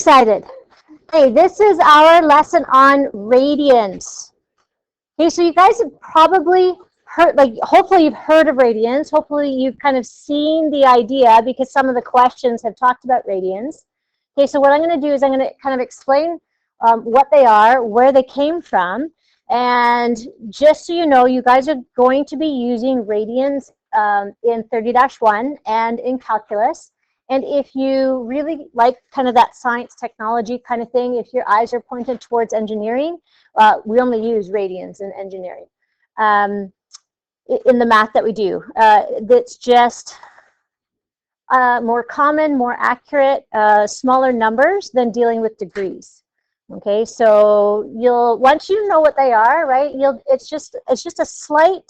excited. Hey, this is our lesson on radians. Okay, so you guys have probably heard, like, hopefully you've heard of radians. Hopefully you've kind of seen the idea because some of the questions have talked about radians. Okay, so what I'm going to do is I'm going to kind of explain what they are, where they came from, and just so you know, you guys are going to be using radians in 30-1 and in calculus. And if you really like kind of that science technology kind of thing, if your eyes are pointed towards engineering, we only use radians in engineering. In the math that we do, that's just more common, more accurate, smaller numbers than dealing with degrees. Okay, so once you know what they are, right? It's just a slight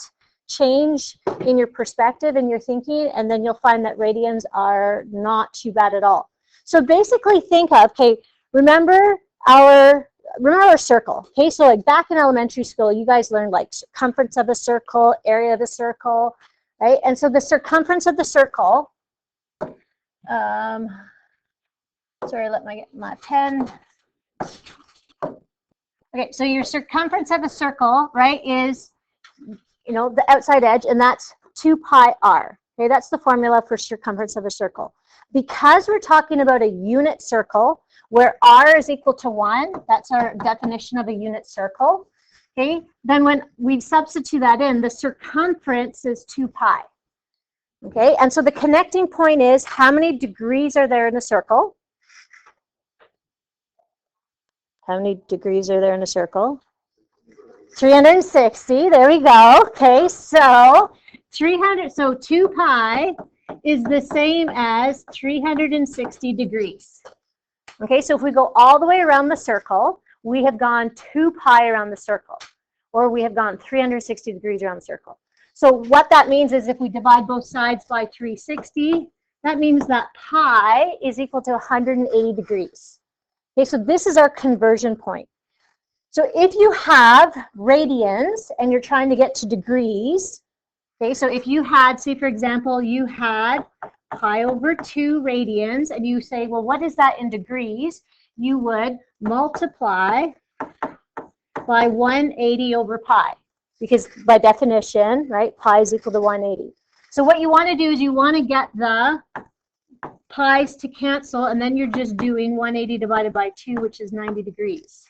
change in your perspective and your thinking, and then you'll find that radians are not too bad at all. So basically, think of, okay, remember our circle. Okay, so like back in elementary school, you guys learned like circumference of a circle, area of a circle, right? And so the circumference of the circle. Sorry, let me get my pen. Okay, so your circumference of a circle, right, is, you know, the outside edge, and that's 2 pi r. Okay, that's the formula for circumference of a circle. Because we're talking about a unit circle where r is equal to 1, that's our definition of a unit circle. Okay, then when we substitute that in, the circumference is 2 pi. Okay, and so the connecting point is how many degrees are there in the circle? How many degrees are there in a circle? 360, there we go. Okay, so 2 pi is the same as 360 degrees. Okay, so if we go all the way around the circle, we have gone 2 pi around the circle, or we have gone 360 degrees around the circle. So what that means is if we divide both sides by 360, that means that pi is equal to 180 degrees. Okay, so this is our conversion point. So if you have radians and you're trying to get to degrees, okay, so if you had, say for example, you had pi over 2 radians, and you say, well, what is that in degrees? You would multiply by 180 over pi, because by definition, right, pi is equal to 180. So what you want to do is you want to get the pi's to cancel, and then you're just doing 180 divided by 2, which is 90 degrees.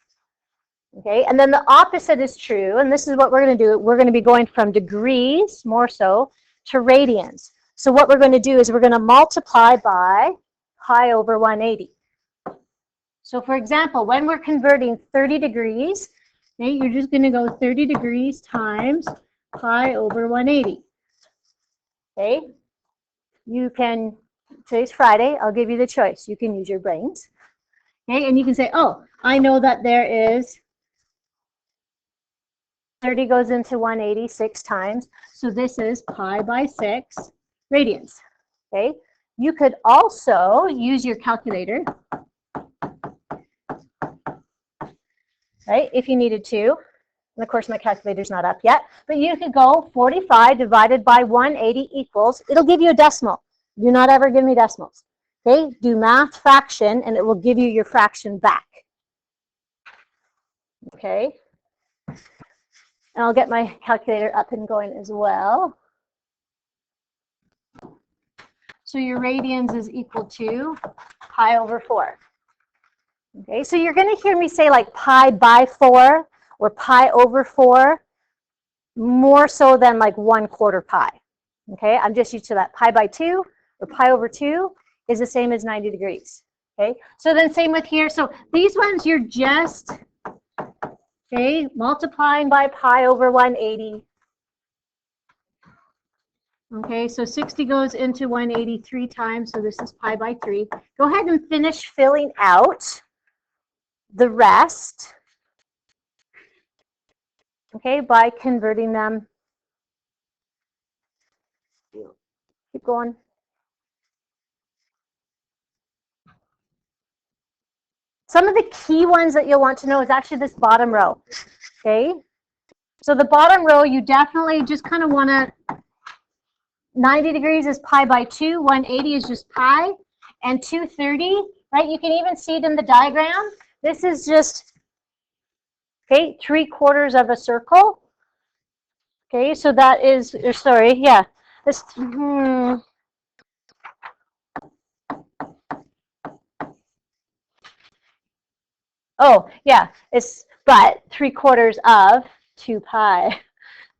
Okay, and then the opposite is true, and this is what we're going to do. We're going to be going from degrees, more so, to radians. So what we're going to do is we're going to multiply by pi over 180. So for example, when we're converting 30 degrees, okay, you're just going to go 30 degrees times pi over 180. Okay, you can, today's Friday, I'll give you the choice. You can use your brains. Okay, and you can say, oh, I know that there is 30 goes into 180 6 times, so this is pi by 6 radians. Okay, you could also use your calculator, right, if you needed to. And of course, my calculator's not up yet, but you could go 45 divided by 180 equals, it'll give you a decimal. Do not ever give me decimals. Okay, do math fraction, and it will give you your fraction back. Okay. And I'll get my calculator up and going as well. So your radians is equal to pi over 4. Okay, so you're going to hear me say like pi by 4 or pi over 4 more so than like 1/4 pi. Okay, I'm just used to that. Pi by 2 or pi over 2 is the same as 90 degrees. Okay, so then same with here. So these ones you're just, okay, multiplying by pi over 180. Okay, so 60 goes into 180 3 times, so this is pi by 3. Go ahead and finish filling out the rest, okay, by converting them. Keep going. Some of the key ones that you'll want to know is actually this bottom row, okay? So the bottom row, you definitely just kind of want to, 90 degrees is pi by 2, 180 is just pi, and 230, right? You can even see it in the diagram. This is just, okay, 3/4 of a circle. Okay, so that is, sorry, yeah. This, oh, yeah, it's, but 3/4 of 2 pi.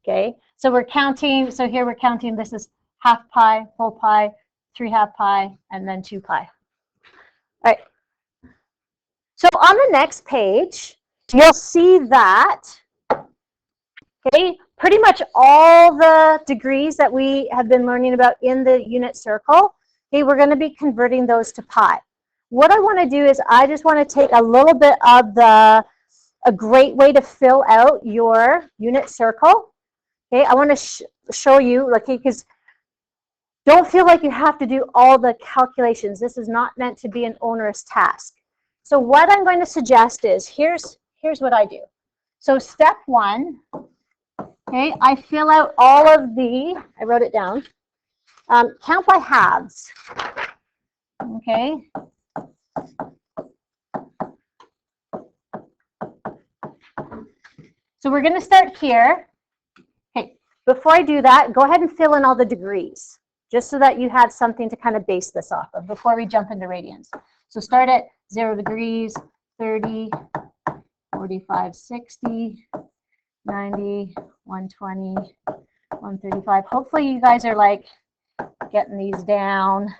Okay, so we're counting, so here we're counting, this is half pi, whole pi, 3/2 pi, and then 2 pi. All right. So on the next page, you'll see that, okay, pretty much all the degrees that we have been learning about in the unit circle, okay, we're going to be converting those to pi. What I want to do is I just want to take a little bit of a great way to fill out your unit circle. Okay, I want to show you, like, because don't feel like you have to do all the calculations. This is not meant to be an onerous task. So what I'm going to suggest is, here's what I do. So step 1, okay, I fill out all of the, I wrote it down, count by halves, okay. So we're going to start here. Okay, before I do that, go ahead and fill in all the degrees, just so that you have something to kind of base this off of before we jump into radians. So start at 0 degrees, 30, 45, 60, 90, 120, 135. Hopefully you guys are like getting these down.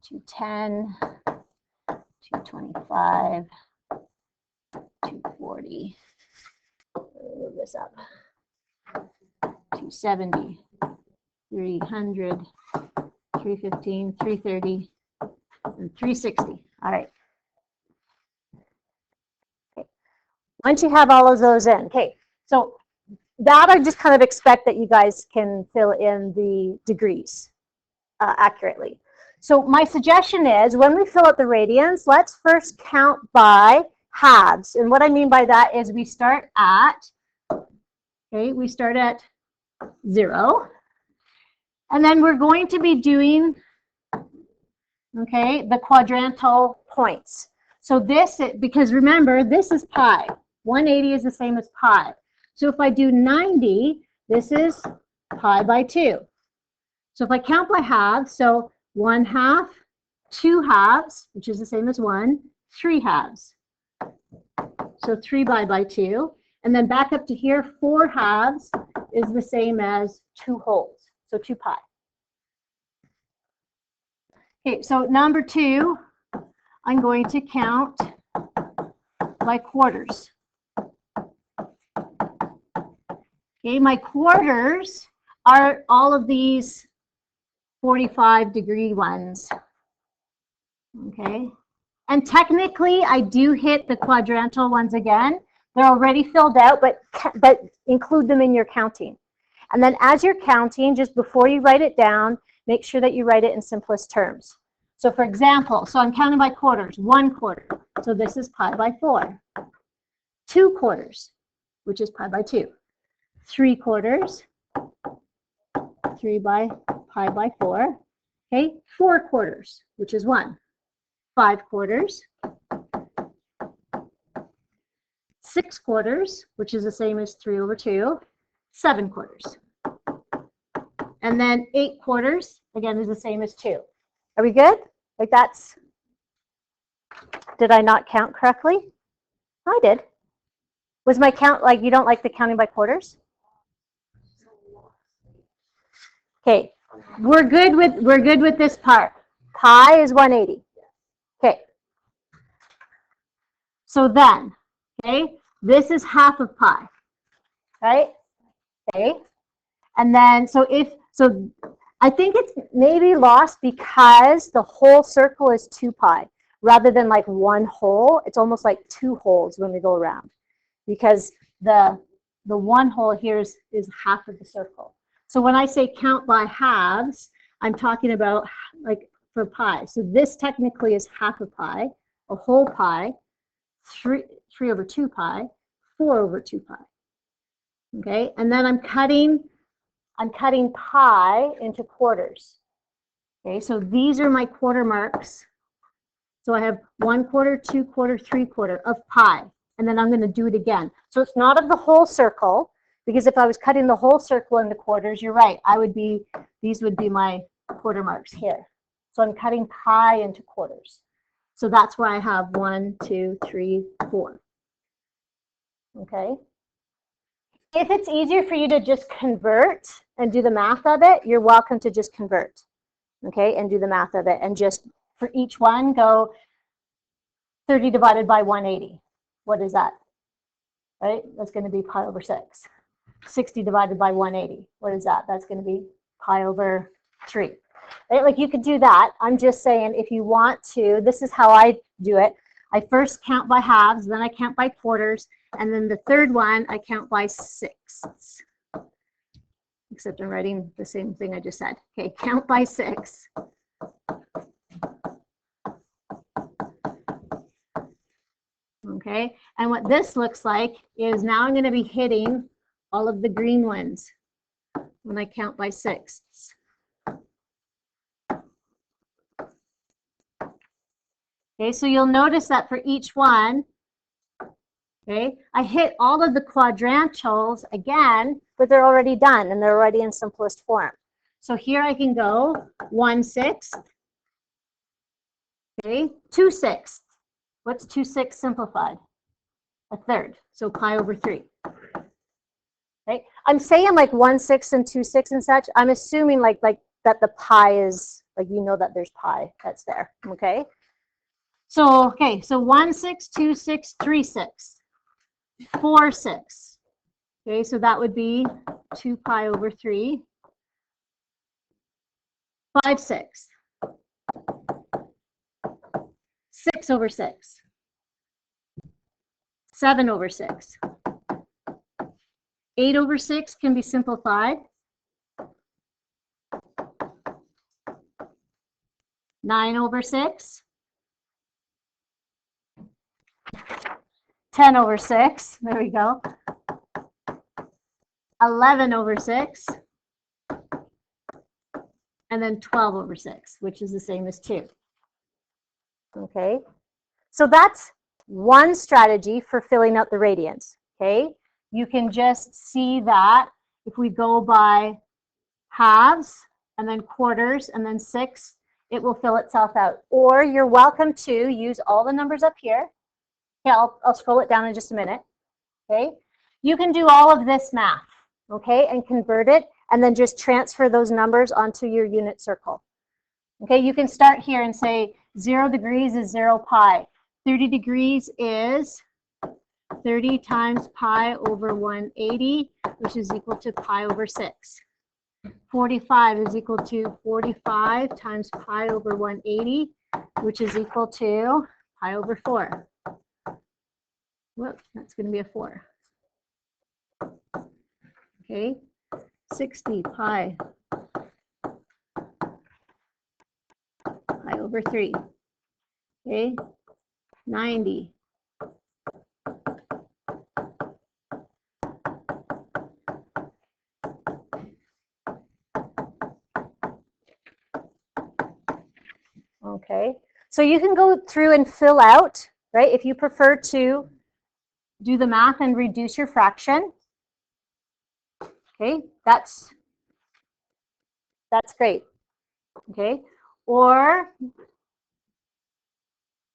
210, 225, 240. Move this up. 270, 300, 315, 330, and 360. All right. Okay. Once you have all of those in, okay, so that I just kind of expect that you guys can fill in the degrees accurately. So my suggestion is, when we fill out the radians, let's first count by halves. And what I mean by that is we start at, okay, we start at 0. And then we're going to be doing, okay, the quadrantal points. So this, because remember, this is pi. 180 is the same as pi. So if I do 90, this is pi by 2. So if I count by halves, so 1/2, 2 halves, which is the same as 1, 3 halves. So 3 pi by 2. And then back up to here, 4 halves is the same as 2 wholes. So 2 pi. Okay, so number 2, I'm going to count by quarters. Okay, my quarters are all of these 45-degree ones. Okay, and technically I do hit the quadrantal ones again. They're already filled out, but include them in your counting. And then as you're counting, just before you write it down, make sure that you write it in simplest terms. So for example, so I'm counting by quarters, 1/4. So this is pi by 4. 2/4, which is pi by 2. 3/4, 3 pi by 4. Okay, 4/4, which is 1. 5/4. 6/4, which is the same as 3/2. 7/4. And then 8/4, again, is the same as 2. Are we good? Like that's, did I not count correctly? I did. Was my count, like, you don't like the counting by quarters? Okay, we're good with this part. Pi is 180. Okay. So then, okay, this is half of pi, right? Okay. And then, so I think it's maybe lost because the whole circle is 2 pi rather than like 1 hole. It's almost like 2 holes when we go around, because the 1 hole here is half of the circle. So when I say count by halves, I'm talking about like for pi. So this technically is half of pi, a whole pi, 3/2 pi, 4/2 pi. Okay, and then I'm cutting pi into quarters. Okay, so these are my quarter marks. So I have 1/4, 2/4, 3/4 of pi, and then I'm going to do it again. So it's not of the whole circle, because if I was cutting the whole circle into quarters, you're right, these would be my quarter marks here. So I'm cutting pi into quarters. So that's why I have 1, 2, 3, 4. Okay. If it's easier for you to just convert and do the math of it, you're welcome to just convert. Okay, and do the math of it, and just for each one go 30 divided by 180. What is that? Right? That's going to be pi over 6. 60 divided by 180. What is that? That's going to be pi over 3. Right? Like you could do that. I'm just saying if you want to, this is how I do it. I first count by halves, then I count by quarters, and then the third one I count by sixths. Except I'm writing the same thing I just said. Okay, count by 6. Okay, and what this looks like is now I'm going to be hitting all of the green ones when I count by sixths. Okay, so you'll notice that for each one, okay, I hit all of the quadrantals again, but they're already done and they're already in simplest form. So here I can go 1/6, okay, 2/6. What's 2/6 simplified? A third, so pi over 3. Right? I'm saying like 1/6 and 2/6 and such. I'm assuming like that the pi is like, you know, that there's pi that's there. Okay. So okay, so 1/6, 2/6, 3/6, 4/6. Okay, so that would be 2 pi over 3. 5/6. 6 over 6. 7 over 6. 8 over 6 can be simplified. 9 over 6. 10 over 6. There we go. 11 over 6. And then 12 over 6, which is the same as 2. Okay, so that's one strategy for filling out the radians. Okay, you can just see that if we go by halves and then quarters and then 6, it will fill itself out. Or you're welcome to use all the numbers up here. Okay, I'll scroll it down in just a minute. Okay, you can do all of this math, okay, and convert it, and then just transfer those numbers onto your unit circle. Okay, you can start here and say 0 degrees is 0 pi. 30 degrees is 30 times pi over 180, which is equal to pi over 6. 45 is equal to 45 times pi over 180, which is equal to pi over 4. Whoop, that's going to be a 4. Okay, 60 pi over 3. Okay, 90. Okay, so you can go through and fill out, right? If you prefer to do the math and reduce your fraction. Okay, that's great. Okay, or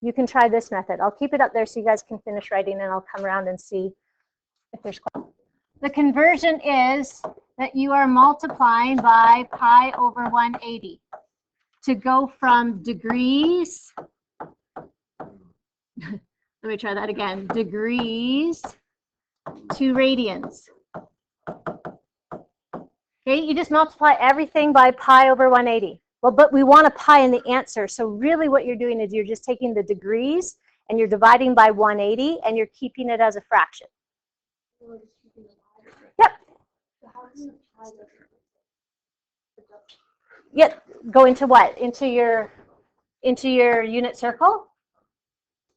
you can try this method. I'll keep it up there so you guys can finish writing, and I'll come around and see if there's questions. The conversion is that you are multiplying by pi over 180 to go from degrees. Let me try that again. Degrees to radians. Okay, you just multiply everything by pi over 180. Well, but we want a pi in the answer. So really what you're doing is you're just taking the degrees and you're dividing by 180 and you're keeping it as a fraction. Yep. Yep. Go into what? Into your unit circle?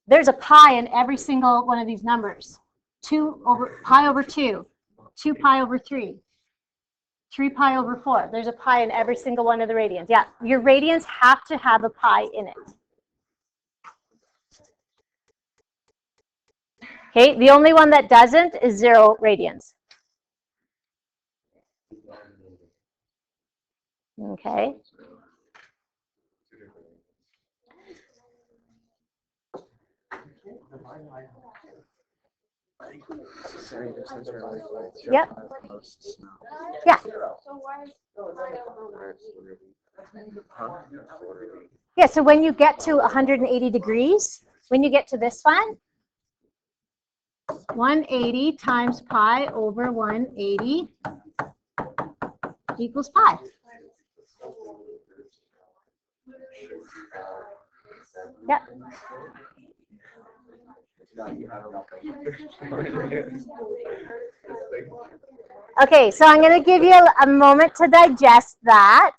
There's a pi in every single one of these numbers. 2 over pi over 2, 2 pi over 3, 3 pi over 4. There's a pi in every single one of the radians. Yeah, your radians have to have a pi in it. Okay, the only one that doesn't is 0 radians. Okay. Yep. Yeah. Yeah, so when you get to 180 degrees, when you get to this one, 180 times pi over 180 equals pi. Yep. Okay, so I'm going to give you a moment to digest that.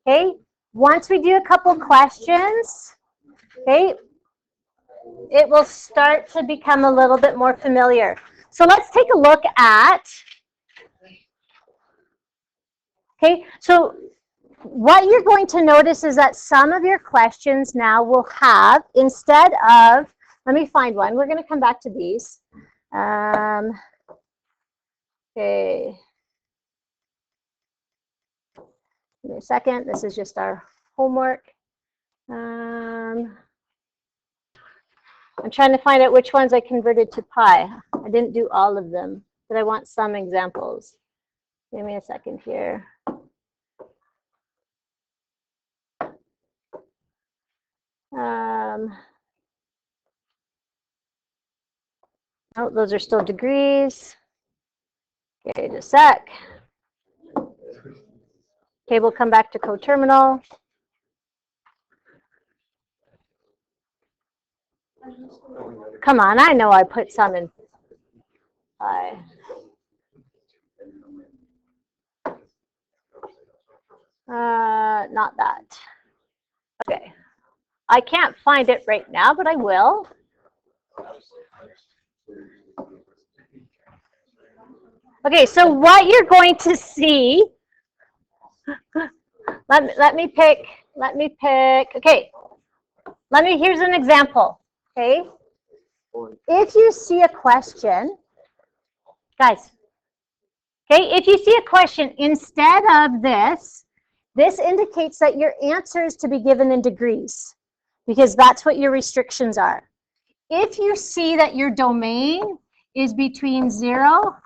Okay, once we do a couple questions, okay, it will start to become a little bit more familiar. So let's take a look at, okay, so what you're going to notice is that some of your questions now will have, instead of, let me find one. We're going to come back to these. Okay. Give me a second. This is just our homework. I'm trying to find out which ones I converted to pi. I didn't do all of them, but I want some examples. Give me a second here. Oh, those are still degrees. Okay, just a sec. Okay, we'll come back to coterminal. Come on, I know I put some in pi. Not that. Okay. I can't find it right now, but I will. Okay, so what you're going to see, let me pick, okay, here's an example, okay? If you see a question, guys, okay, if you see a question, instead of this indicates that your answer is to be given in degrees, because that's what your restrictions are. If you see that your domain is between 0,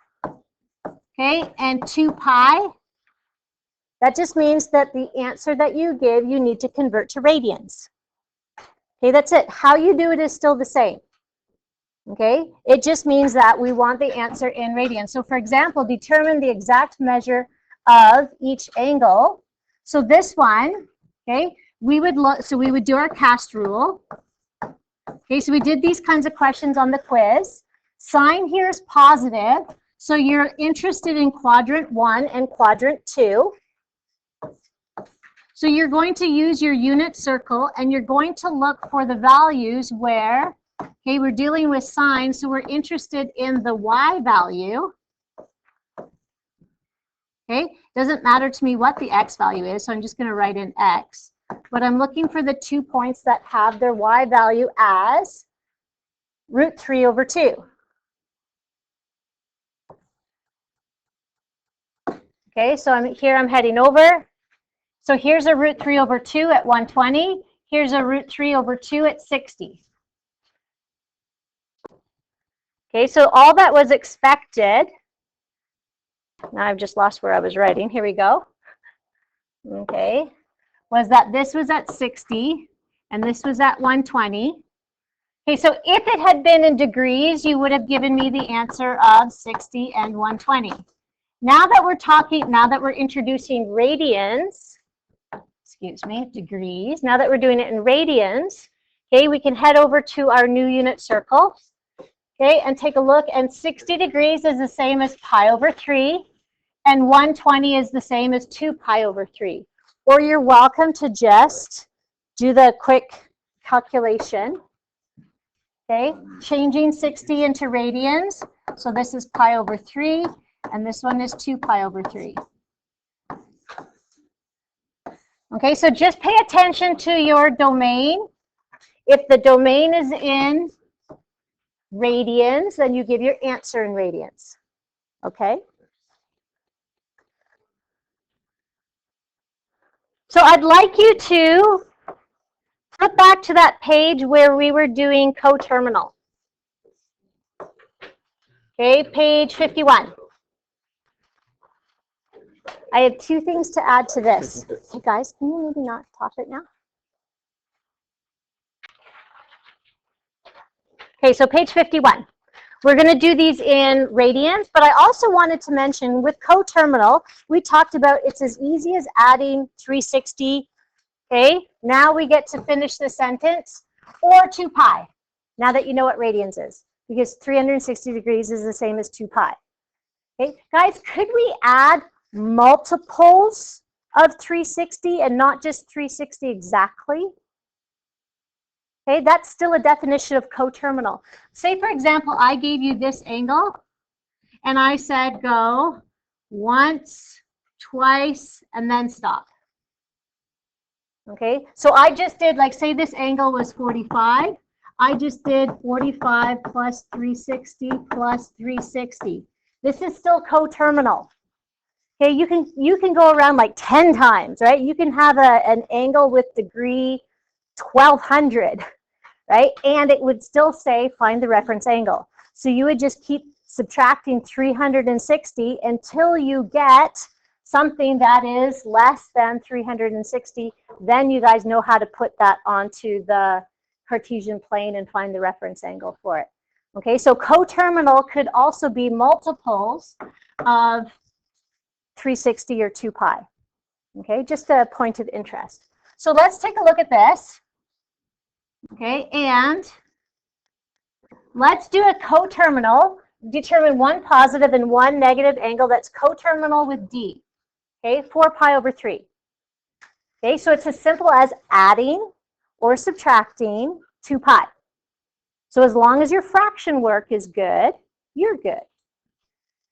okay, and 2 pi, that just means that the answer that you give, you need to convert to radians. Okay, that's it. How you do it is still the same. Okay, it just means that we want the answer in radians. So for example, determine the exact measure of each angle. So this one, okay, we would look, so we would do our cast rule. Okay, so we did these kinds of questions on the quiz. Sign here is positive, so you're interested in quadrant 1 and quadrant 2. So you're going to use your unit circle and you're going to look for the values where, okay, we're dealing with signs, so we're interested in the y value. Okay, doesn't matter to me what the x value is, so I'm just going to write in x. But I'm looking for the 2 points that have their y value as root 3 over 2. Okay, so I'm heading over. So here's a root 3 over 2 at 120. Here's a root 3 over 2 at 60. Okay, so all that was expected. Now I've just lost where I was writing. Here we go. Okay, was that this was at 60 and this was at 120. Okay, so if it had been in degrees, you would have given me the answer of 60 and 120. Now that we're introducing radians, excuse me, degrees, now that we're doing it in radians, okay, we can head over to our new unit circle, okay, and take a look, and 60 degrees is the same as pi over 3, and 120 is the same as 2 pi over 3. Or you're welcome to just do the quick calculation, okay, changing 60 into radians, so this is pi over 3, and this one is 2 pi over 3. Okay, so just pay attention to your domain. If the domain is in radians, then you give your answer in radians. Okay? So I'd like you to flip back to that page where we were doing coterminal. Okay, page 51. I have two things to add to this. Hey guys, can you maybe not talk right now? Okay, so page 51. We're going to do these in radians, but I also wanted to mention with coterminal, we talked about it's as easy as adding 360. Okay, now we get to finish the sentence, or 2 pi, now that you know what radians is, because 360 degrees is the same as 2 pi. Okay, guys, could we add multiples of 360 and not just 360 exactly? Okay, that's still a definition of coterminal. Say, for example, I gave you this angle, and I said go once, twice, and then stop. Okay, so I just did, like, say this angle was 45. I just did 45 plus 360 plus 360. This is still coterminal. Okay, you can go around like 10 times, right? You can have an angle with degree 1200, right? And it would still say find the reference angle. So you would just keep subtracting 360 until you get something that is less than 360. Then you guys know how to put that onto the Cartesian plane and find the reference angle for it. Okay, so coterminal could also be multiples of 360 or 2 pi. Okay, just a point of interest. So let's take a look at this. Okay, and let's do a coterminal. Determine one positive and one negative angle that's coterminal with D. Okay, 4 pi over 3. Okay, so it's as simple as adding or subtracting 2 pi. So as long as your fraction work is good, you're good.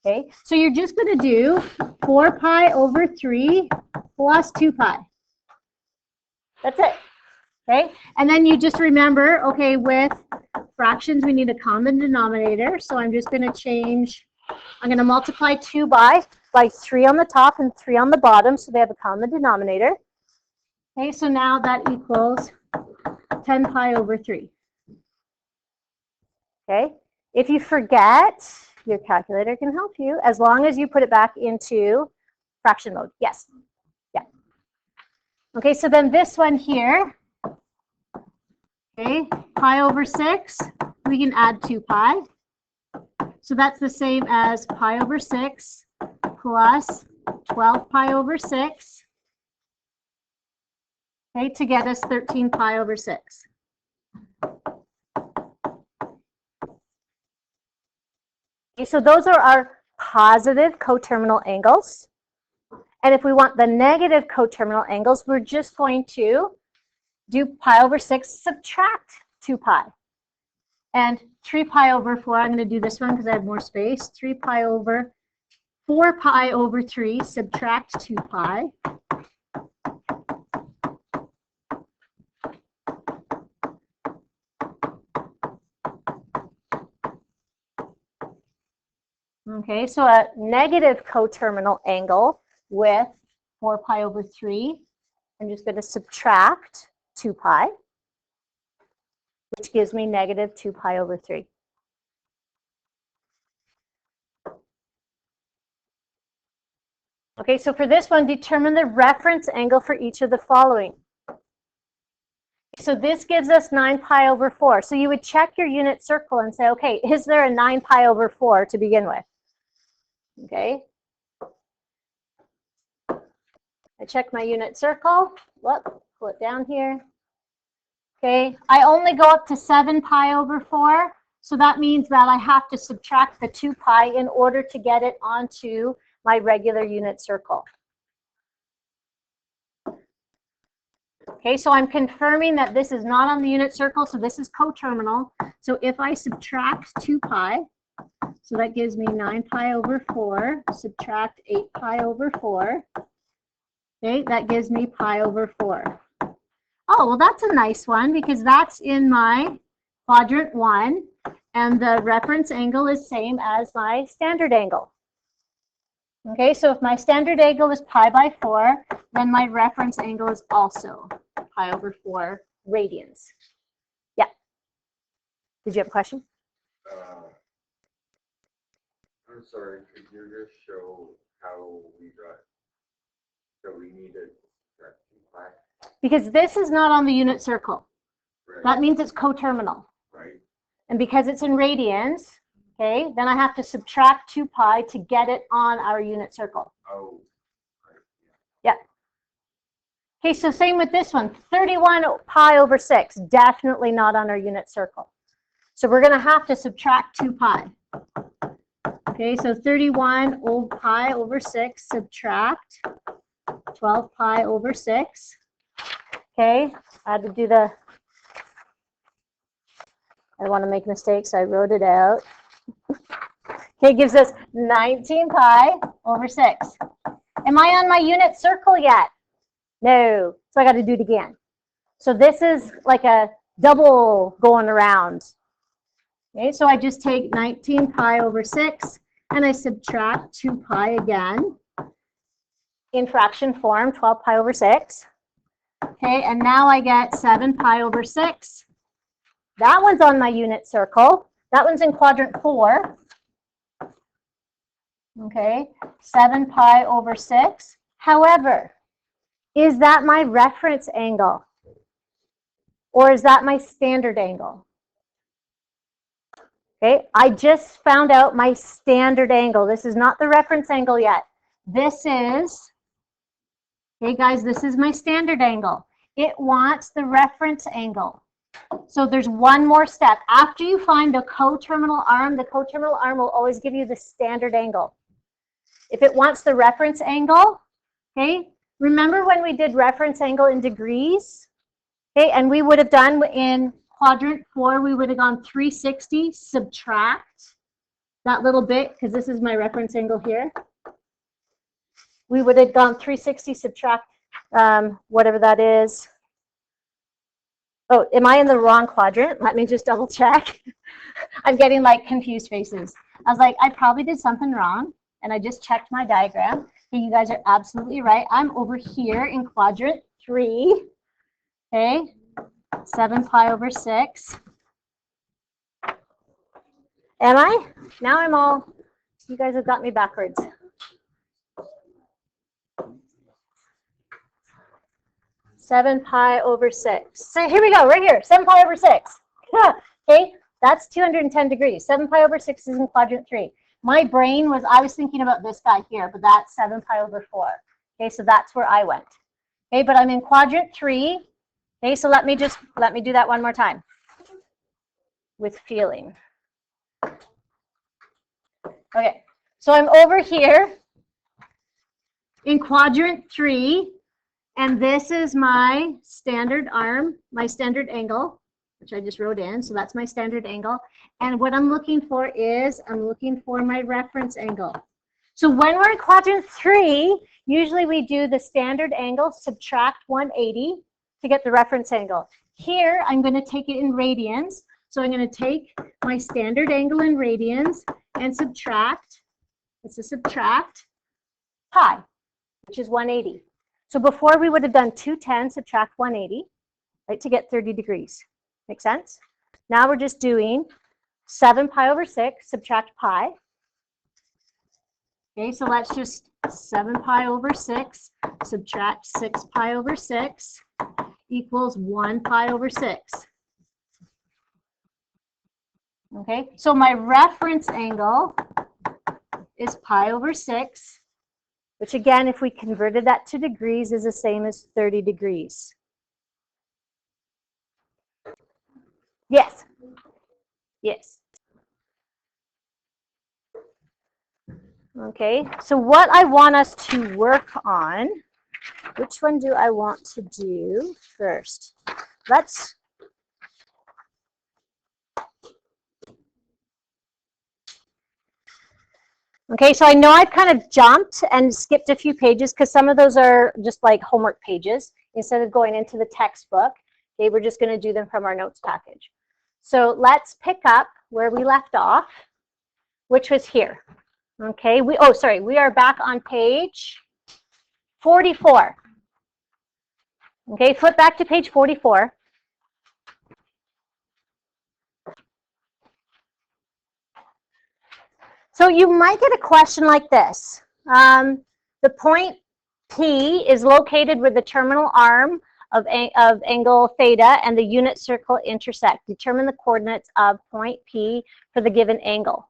Okay, so you're just going to do 4 pi over 3 plus 2 pi. That's it. Okay, and then you just remember, okay, with fractions, we need a common denominator. So I'm just going to change, I'm going to multiply 2 by 3 on the top and 3 on the bottom, so they have a common denominator. Okay, so now that equals 10 pi over 3. Okay, if you forget, your calculator can help you, as long as you put it back into fraction mode. Yes. Yeah. Okay, so then this one here, okay, pi over 6, we can add 2 pi. So that's the same as pi over 6 plus 12 pi over 6, okay, to get us 13 pi over 6. Okay, so those are our positive coterminal angles. And if we want the negative coterminal angles, we're just going to do pi over 6, subtract 2 pi. And 3 pi over 4, I'm going to do this one because I have more space. 3 pi over 4 pi over 3, subtract 2 pi. Okay, so a negative coterminal angle with 4 pi over 3, I'm just going to subtract 2 pi, which gives me negative 2 pi over 3. Okay, so for this one, determine the reference angle for each of the following. So this gives us 9 pi over 4. So you would check your unit circle and say, okay, is there a 9 pi over 4 to begin with? Okay. I check my unit circle. Whoop, pull it down here. Okay, I only go up to 7 pi over 4. So that means that I have to subtract the 2 pi in order to get it onto my regular unit circle. Okay, so I'm confirming that this is not on the unit circle, so this is coterminal. So if I subtract 2 pi, so that gives me 9 pi over 4, subtract 8 pi over 4. Okay, that gives me pi over 4. Oh, well, that's a nice one because that's in my quadrant 1, and the reference angle is same as my standard angle. Okay, so if my standard angle is pi by 4, then my reference angle is also pi over 4 radians. Yeah. Did you have a question? I'm sorry, could you just show how we needed that pi? Because this is not on the unit circle. Right. That means it's coterminal. Right. And because it's in radians, okay, then I have to subtract 2 pi to get it on our unit circle. Oh. Right. Yeah. Okay, so same with this one. 31 pi over 6, definitely not on our unit circle. So we're going to have to subtract 2 pi. Okay, so 31 pi over 6, subtract 12 pi over 6. Okay, I had to do the, I don't want to make mistakes, so I wrote it out. Okay, gives us 19 pi over 6. Am I on my unit circle yet? No, so I got to do it again. So this is like a double going around. Okay, so I just take 19 pi over 6 and I subtract 2 pi again in fraction form, 12 pi over 6. Okay, and now I get 7 pi over 6. That one's on my unit circle. That one's in quadrant 4. Okay, 7 pi over 6. However, is that my reference angle? Or is that my standard angle? Okay, I just found out my standard angle. This is not the reference angle yet. This is, okay guys, this is my standard angle. It wants the reference angle. So there's one more step. After you find the coterminal arm will always give you the standard angle. If it wants the reference angle, okay, remember when we did reference angle in degrees? Okay, and we would have done in quadrant 4, we would have gone 360, subtract that little bit, because this is my reference angle here. We would have gone 360, subtract whatever that is. Oh, am I in the wrong quadrant? Let me just double check. I'm getting like confused faces. I was like, I probably did something wrong, and I just checked my diagram. Okay, you guys are absolutely right. I'm over here in quadrant 3. Okay, 7 pi over 6. Am I? Now I'm all, you guys have got me backwards. Seven pi over 6. So here we go, right here, 7 pi over 6. Okay, that's 210 degrees. 7 pi over 6 is in quadrant 3. My brain was, I was thinking about this guy here, but that's 7 pi over 4. Okay, so that's where I went. Okay, but I'm in quadrant 3. Okay, so let me do that one more time with feeling. Okay, so I'm over here in quadrant 3, and this is my standard arm, my standard angle, which I just wrote in, so that's my standard angle. And what I'm looking for is, I'm looking for my reference angle. So when we're in quadrant 3, usually we do the standard angle, subtract 180 to get the reference angle. Here, I'm going to take it in radians. So I'm going to take my standard angle in radians and subtract, it's a subtract pi, which is 180. So before we would have done 210, subtract 180, right, to get 30 degrees. Make sense? Now we're just doing 7 pi over 6, subtract pi. Okay, so let's just 7 pi over 6, subtract 6 pi over 6 equals 1 pi over 6. Okay, so my reference angle is pi over 6, which again, if we converted that to degrees, is the same as 30 degrees. Yes. Yes. Okay, so what I want us to work on, which one do I want to do first? Let's Okay, so I know I've kind of jumped and skipped a few pages because some of those are just like homework pages instead of going into the textbook. Okay, we're just going to do them from our notes package. So let's pick up where we left off, which was here. Okay, we are back on page 44. Okay, flip back to page 44. So you might get a question like this. The point P is located where the terminal arm of angle theta and the unit circle intersect. Determine the coordinates of point P for the given angle.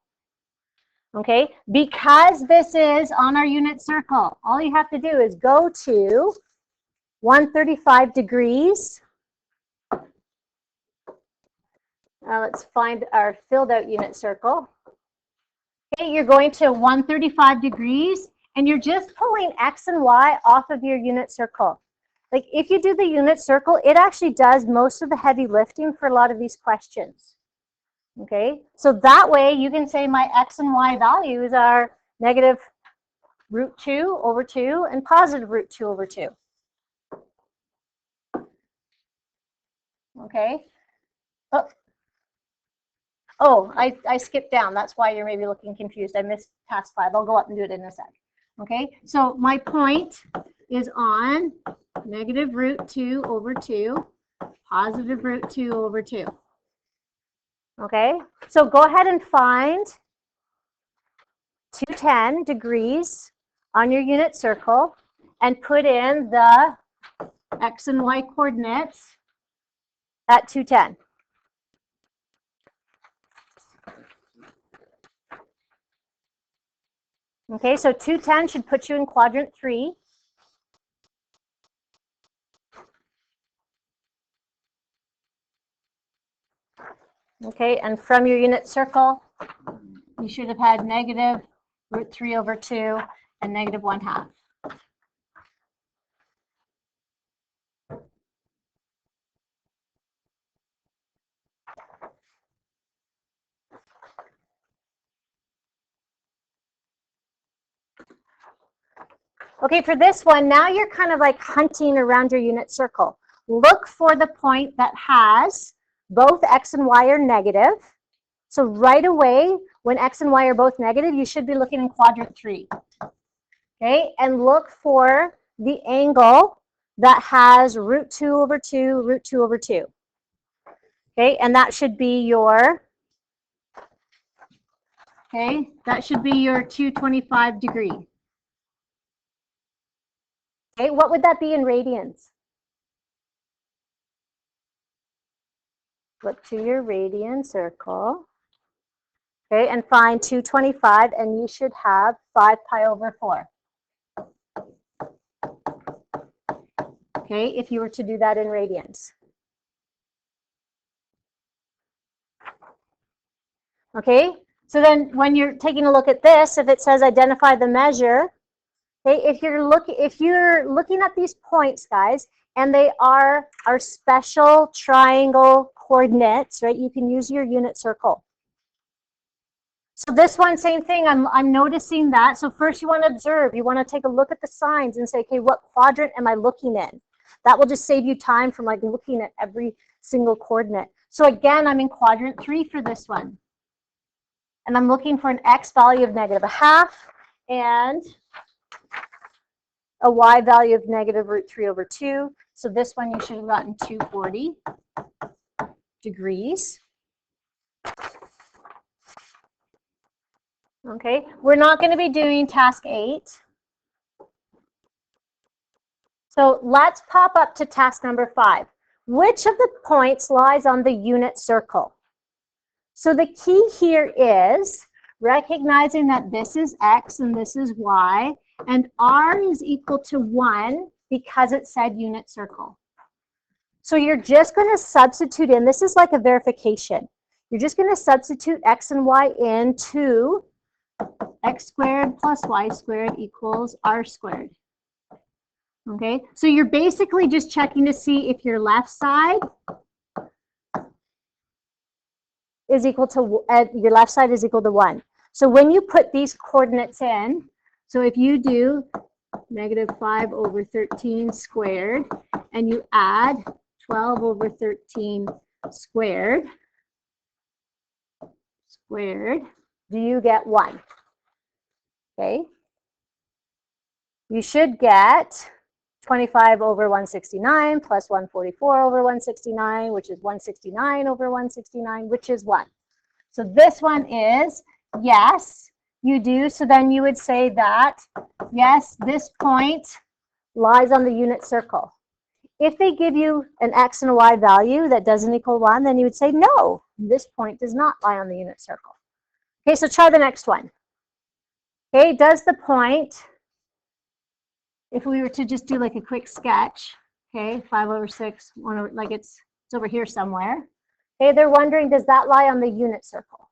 Okay, because this is on our unit circle, all you have to do is go to 135 degrees. Let's find our filled out unit circle. Okay, you're going to 135 degrees and you're just pulling X and Y off of your unit circle. Like if you do the unit circle, it actually does most of the heavy lifting for a lot of these questions. Okay, so that way you can say my X and Y values are negative root 2 over 2 and positive root 2 over 2. Okay. Oh, I skipped down. That's why you're maybe looking confused. I missed task 5. I'll go up and do it in a sec. Okay, so my point is on negative root 2 over 2, positive root 2 over 2. Okay, so go ahead and find 210 degrees on your unit circle and put in the X and Y coordinates at 210. Okay, so 210 should put you in quadrant 3. Okay, and from your unit circle, you should have had negative root 3 over 2 and negative 1/2. Okay, for this one, now you're kind of like hunting around your unit circle. Look for the point that has both X and Y are negative. So right away, when X and Y are both negative, you should be looking in quadrant 3. Okay, and look for the angle that has root 2 over 2, root 2 over 2. Okay, and that should be your, okay, that should be your 225 degree. Okay, what would that be in radians? Flip to your radian circle. Okay, and find 225, and you should have 5 pi over 4. Okay, if you were to do that in radians. Okay, so then when you're taking a look at this, if it says identify the measure, okay, if you're looking at these points, guys, and they are our special triangle coordinates, right? You can use your unit circle. So this one, same thing, I'm noticing that. So first you want to observe, you want to take a look at the signs and say, okay, what quadrant am I looking in? That will just save you time from like looking at every single coordinate. So again, I'm in quadrant 3 for this one. And I'm looking for an X value of negative 1/2 and a Y value of negative root 3 over 2. So this one you should have gotten 240 degrees. Okay, we're not going to be doing task 8. So let's pop up to task number 5. Which of the points lies on the unit circle? So the key here is recognizing that this is X and this is Y, and R is equal to 1 because it said unit circle. So you're just going to substitute in, this is like a verification. You're just going to substitute X and Y into X squared plus Y squared equals R squared. Okay, so you're basically just checking to see if your left side is equal to, your left side is equal to 1. So when you put these coordinates in, so if you do -5 over 13 squared, and you add 12 over 13 squared, do you get 1? Okay. You should get 25 over 169 plus 144 over 169, which is 169 over 169, which is 1. So this one is, yes, you do. So then you would say that, yes, this point lies on the unit circle. If they give you an x and a y value that doesn't equal 1, then you would say, no, this point does not lie on the unit circle. Okay, so try the next one. Okay, does the point, if we were to just do like a quick sketch, okay, 5 over 6, 1 over, like it's over here somewhere. Okay, they're wondering, does that lie on the unit circle?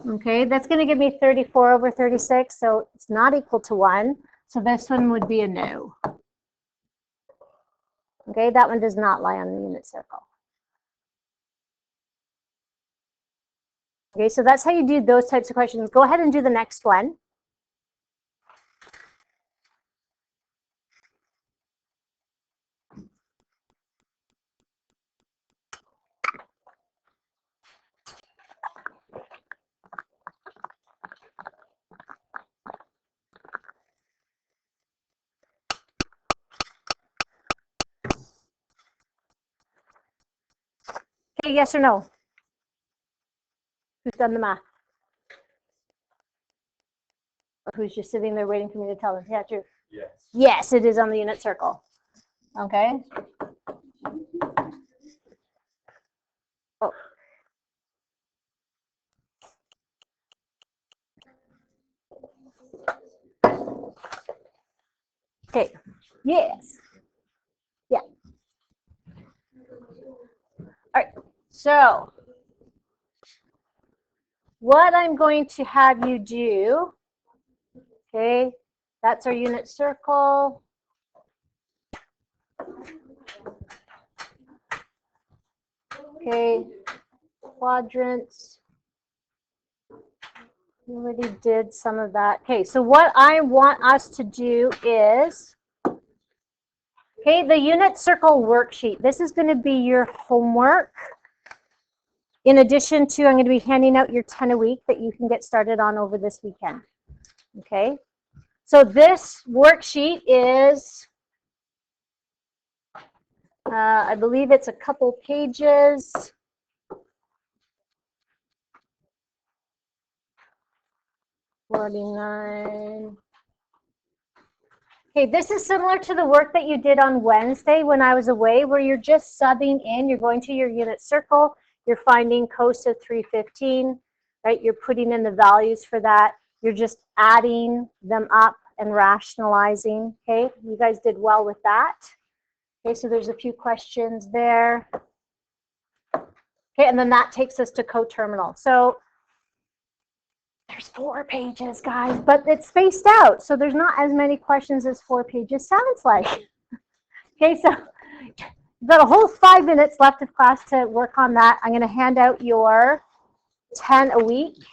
Okay, that's going to give me 34 over 36, so it's not equal to 1. So this one would be a no. Okay, that one does not lie on the unit circle. Okay, so that's how you do those types of questions. Go ahead and do the next one. Okay, yes or no? Who's done the math? Or who's just sitting there waiting for me to tell them? Yeah, true. Yes. Yes, it is on the unit circle. Okay. Oh. Okay. Yes. Yeah. All right. So what I'm going to have you do, okay, that's our unit circle. Okay, quadrants. We already did some of that. Okay, so what I want us to do is, okay, the unit circle worksheet. This is going to be your homework. In addition to, I'm going to be handing out your 10 a week that you can get started on over this weekend. Okay, so this worksheet is, I believe it's a couple pages. $49. Okay, this is similar to the work that you did on Wednesday when I was away, where you're just subbing in, you're going to your unit circle, you're finding cos of 315, right? You're putting in the values for that. You're just adding them up and rationalizing, okay? You guys did well with that. Okay, so there's a few questions there. Okay, and then that takes us to coterminal. So there's 4 pages, guys, but it's spaced out, so there's not as many questions as 4 pages sounds like. Okay, so you've got a whole 5 minutes left of class to work on that. I'm going to hand out your 10 a week.